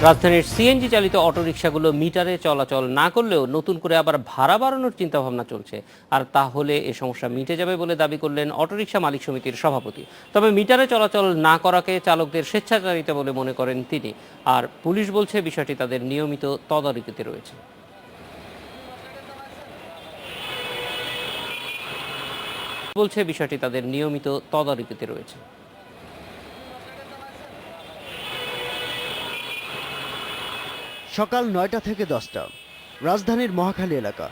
রাজধানীর সিএনজি চালিত অটোরিকশাগুলো মিটারে চলাচল না করলেও নতুন করে আবার ভাড়া বাড়ানোর চিন্তাভাবনা চলছে। আর তাহলে এ সমস্যা মিটে যাবে বলে দাবি করলেন অটোরিকশা মালিক সমিতির সভাপতি। তবে মিটারে চলাচল না করাকে চালকদের স্বেচ্ছাচারিতা বলে মনে করেন তিনি। আর পুলিশ বলছে বিষয়টি তাদের নিয়মিত তদারকিতে রয়েছে। সকাল ৯টা থেকে ১০টা, রাজধানীর মহাখালী এলাকা।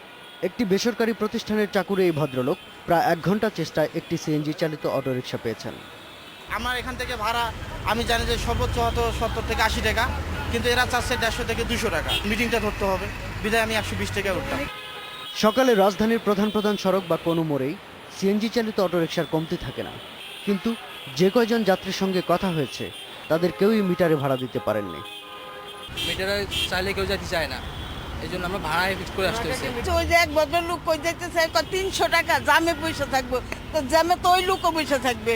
একটি বেসরকারি প্রতিষ্ঠানের চাকুরে এই ভদ্রলোক প্রায় ১ ঘন্টা চেষ্টায় একটি সিএনজি চালিত অটোরিকশা পেয়েছেন। আমার এখান থেকে ভাড়া আমি জানি যে সর্বোচ্চ হয়তো ৭০ থেকে ৮০ টাকা, কিন্তু এরা চাচ্ছে ১৫০ থেকে ২০০ টাকা। মিটিংটা ধরতে হবে, বিধায় আমি ১২০ টাকা উঠতাম। সকালে রাজধানীর প্রধান প্রধান সড়ক বা কোনো মোড়েই সিএনজি চালিত অটোরিকশার কমতি থাকে না, কিন্তু যে কয়জন যাত্রীর সঙ্গে কথা হয়েছে তাদের কেউই মিটারে ভাড়া দিতে পারেননি। মিটারে চাইলে কেউ যেতে চায় না, এই জন্য আমরা ভাড়ায় ফিক্স করে আসতে হয়েছে। ওই যে এক ভদ্রলোক কই যাইতেছে ৩০০ টাকা, জামে বসে থাকবো, তো জামে তো ওই লোকও বসে থাকবে।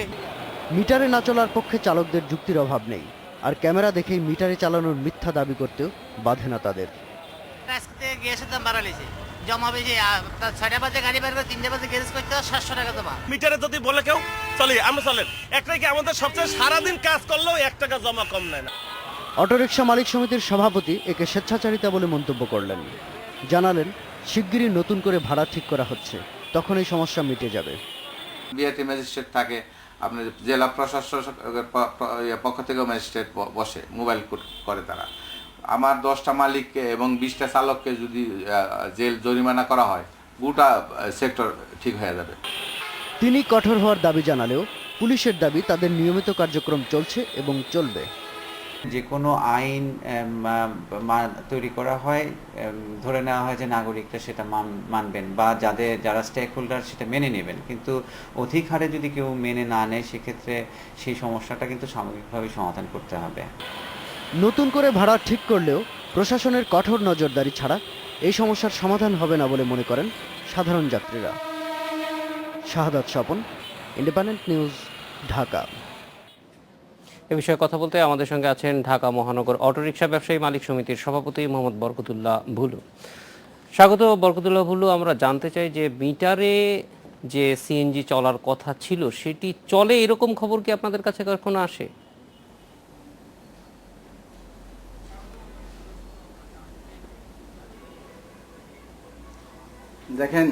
মিটারে না চলার পক্ষে চালকদের যুক্তির অভাব নেই, আর ক্যামেরা দেখেই মিটারে চালানোর মিথ্যা দাবি করতেও বাধে না তাদের। আজকে গ্যাসের দাম বাড়ালিছে, জমাবে যে ৬টা বাজে গাড়ি বের করে ৩টে বাজে গ্যারেজ করতে ৭০০ টাকা জমা। মিটারে যদি বলে কেউ চলি আমরা চলেন, একটাই কি আমাদের সবচেয়ে সারাদিন কাজ করলেও ১ টাকা জমা কম নেয় না। অটোরিকশা মালিক সমিতির সভাপতি একে স্বেচ্ছাচারিতা বলে মন্তব্য করলেন। জানালেন, শিগগিরই নতুন করে ভাড়া ঠিক করা হচ্ছে, তখন এই সমস্যা মিটে যাবে। বিআরটি ম্যাজিস্ট্রেট থাকে, আপনার জেলা প্রশাসকের পক্ষ থেকেও ম্যাজিস্ট্রেট বসে, মোবাইল কোর্ট করে তারা। আমার 10টা মালিককে এবং 20টা চালককে যদি জেল জরিমানা করা হয়, গোটা সেক্টর ঠিক হয়ে যাবে। তিনি কঠোর হওয়ার দাবি জানালেও পুলিশের দাবি তাদের নিয়মিত কার্যক্রম চলছে এবং চলবে। যে কোনো আইন তৈরি করা হয়, ধরে নেওয়া হয় যে নাগরিকরা সেটা মানবেন বা যারা স্টেক হোল্ডার সেটা মেনে নেবেন, কিন্তু অধিক হারে যদি কেউ মেনে না নেয় সেক্ষেত্রে সেই সমস্যাটা কিন্তু সামগ্রিকভাবে সমাধান করতে হবে। নতুন করে ভাড়া ঠিক করলেও প্রশাসনের কঠোর নজরদারি ছাড়া এই সমস্যার সমাধান হবে না বলে মনে করেন সাধারণ যাত্রীরা। শাহাদাত স্বপন, ইন্ডিপেন্ডেন্ট নিউজ, ঢাকা। এ বিষয়ে কথা বলতে আমাদের সঙ্গে আছেন ঢাকা মহানগর অটোরিকশা ব্যবসায়ী মালিক সমিতির সভাপতি মোহাম্মদ বরকতুল্লাহ ভুলু। স্বাগত বরকতুল্লাহ ভুলু। আমরা জানতে চাই যে মিটারে যে সিএনজি চলার কথা ছিল সেটি চলে, এরকম খবর কি আপনাদের কাছে কখনো আসে? দেখেন,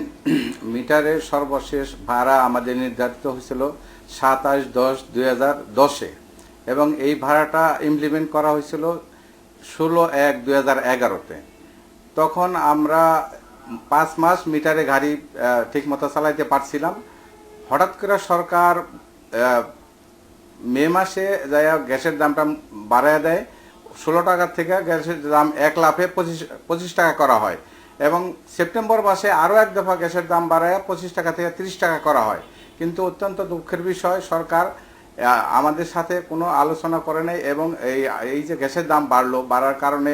মিটারের সর্বশেষ ভাড়া আমাদের নির্ধারিত হয়েছিল 27/10/2010-এ, এবং এই ভাড়াটা ইমপ্লিমেন্ট করা হয়েছিল 16/1/2011-তে। তখন আমরা 5 মাস মিটারে গাড়ি ঠিকমতো চালাইতে পারছিলাম। হঠাৎ করে সরকার মে মাসে যায় গ্যাসের দামটা বাড়ায় দেয়। 16 টাকা থেকে গ্যাসের দাম 1 লাফে 25 টাকা করা হয়, এবং সেপ্টেম্বর মাসে আরও এক দফা গ্যাসের দাম বাড়ায় 25 টাকা থেকে 30 টাকা করা হয়। কিন্তু অত্যন্ত দুঃখের বিষয়, সরকার আমাদের সাথে কোনো আলোচনা করে নাই, এবং এই যে গ্যাসের দাম বাড়ার কারণে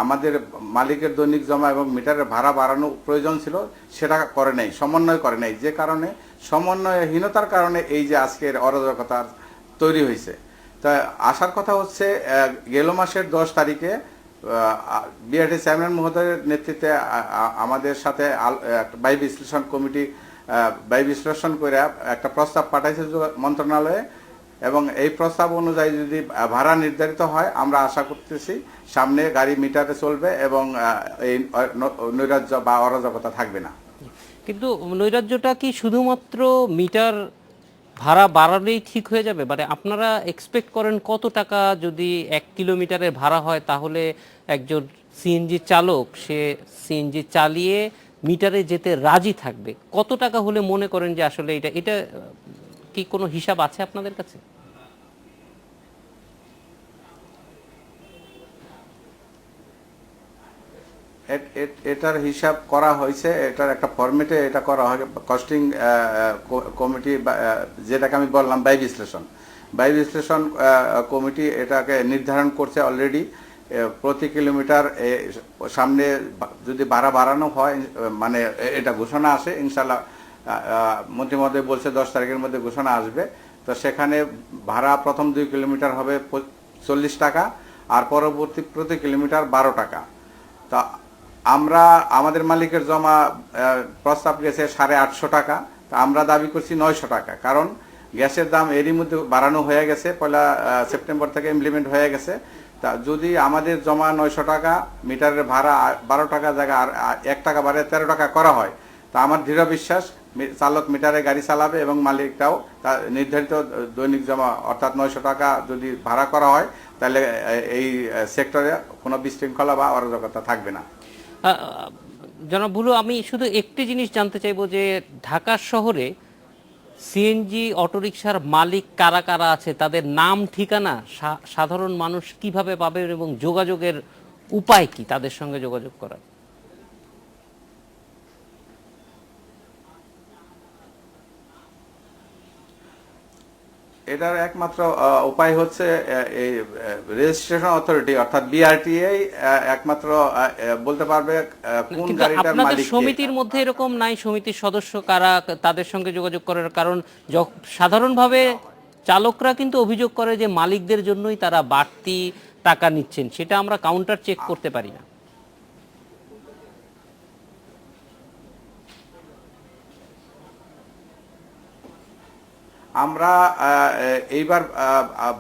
আমাদের মালিকের দৈনিক জমা এবং মিটারের ভাড়া বাড়ানো প্রয়োজন ছিল, সেটা করে নাই, সমন্বয় করে নাই। যে কারণে সমন্বয়হীনতার কারণে এই যে আজকের অরাজকতা তৈরি হয়েছে। তা আসার কথা হচ্ছে, গেল মাসের 10 তারিখে বিআরটি চেয়ারম্যান মহোদয়ের নেতৃত্বে আমাদের সাথে ব্যয় বিশ্লেষণ করে একটা প্রস্তাব পাঠাইছে মন্ত্রণালয়ে, এবং এই প্রস্তাব অনুযায়ী যদি ভাড়া নির্ধারিত হয়, আমরা আশা করতেছি সামনে গাড়ি মিটারে চলবে এবং এই নৈরাজ্য বা অরাজকতা থাকবে না। কিন্তু নৈরাজ্যটা কি শুধুমাত্র মিটার ভাড়া বাড়ালেই ঠিক হয়ে যাবে? মানে আপনারা এক্সপেক্ট করেন কত টাকা যদি 1 কিলোমিটারের ভাড়া হয়, তাহলে একজন সিএনজি চালক সে সিএনজি চালিয়ে মিটারে যেতে রাজি থাকবে? কত টাকা হলে মনে করেন যে আসলে এটা কি কোনো হিসাব আছে আপনাদের কাছে? এটার হিসাব করা হয়েছে, এটার একটা ফরম্যাটে এটা করা হয়। কস্টিং কমিটি, যেটাকে আমি বললাম ব্যয় বিশ্লেষণ কমিটি এটাকে নির্ধারণ করছে অলরেডি। প্রতি কিলোমিটার সামনে যদি ভাড়া বাড়ানো হয়, মানে এটা ঘোষণা আসে, ইনশাল্লাহ মন্ত্রী মহোদয় বলছে 10 তারিখের মধ্যে ঘোষণা আসবে। তো সেখানে ভাড়া প্রথম 2 কিলোমিটার হবে 40 টাকা, আর পরবর্তী প্রতি কিলোমিটার 12 টাকা। তা আমরা আমাদের মালিকের জমা প্রস্তাব গেছে 850 টাকা, তা আমরা দাবি করছি 900 টাকা, কারণ গ্যাসের দাম এরই মধ্যে বাড়ানো হয়ে গেছে, 1 সেপ্টেম্বর থেকে ইমপ্লিমেন্ট হয়ে গেছে। তা যদি আমাদের জমা 900 টাকা, মিটারের ভাড়া 12 টাকা জায়গা আর 1 টাকা বাড়ে 13 টাকা করা হয়, তা আমার দৃঢ় বিশ্বাস চালক মিটারে গাড়ি চালাবে এবং মালিকটাও তার নির্ধারিত দৈনিক জমা অর্থাৎ 900 টাকা যদি ভাড়া করা হয়, তাহলে এই সেক্টরে কোনো বিশৃঙ্খলা বা অরাজকতা থাকবে না। জনাব ভুলু, আমি শুধু একটি জিনিস জানতে চাইবো যে ঢাকা শহরে সিএনজি অটোরিকশার মালিক কারা কারা আছে, তাদের নাম ঠিকানা সাধারণ মানুষ কিভাবে পাবে এবং যোগাযোগের উপায় কি তাদের সঙ্গে যোগাযোগ করার? এটার একমাত্র উপায় হচ্ছে এই রেজিস্ট্রেশন অথরিটি অর্থাৎ বিআরটিএ একমাত্র বলতে পারবে কোন কিন্তু গাড়িটার আপনাদের মালিক কে। সমিতির মধ্যে এরকম নাই, সমিতির সদস্য কারা তাদের সঙ্গে যোগাযোগ করার? কারণ সাধারণভাবে চালকরা কিন্তু অভিযোগ করে যে মালিকদের জন্যই তারা বাড়তি টাকা নিচ্ছেন, সেটা আমরা কাউন্টার চেক করতে পারি না। আমরা এইবার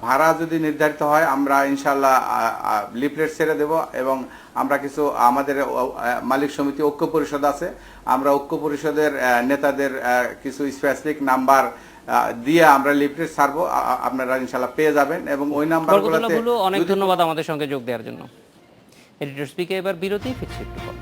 ভাড়া যদি নির্ধারিত হয়, আমরা ইনশাল্লাহ লিফলেট ছেড়ে দেব এবং আমরা কিছু আমাদের মালিক সমিতি ঐক্য পরিষদ আছে, আমরা ঐক্য পরিষদের নেতাদের কিছু স্পেসিফিক নাম্বার দিয়ে আমরা লিফলেট ছাড়বো, আপনারা ইনশাল্লাহ পেয়ে যাবেন এবং ওই নাম্বারগুলোতে। অনেক ধন্যবাদ আমাদের সঙ্গে যোগ দেওয়ার জন্য। এডিটর স্পিকে এবার বিরতি, ফিরছি একটু পর।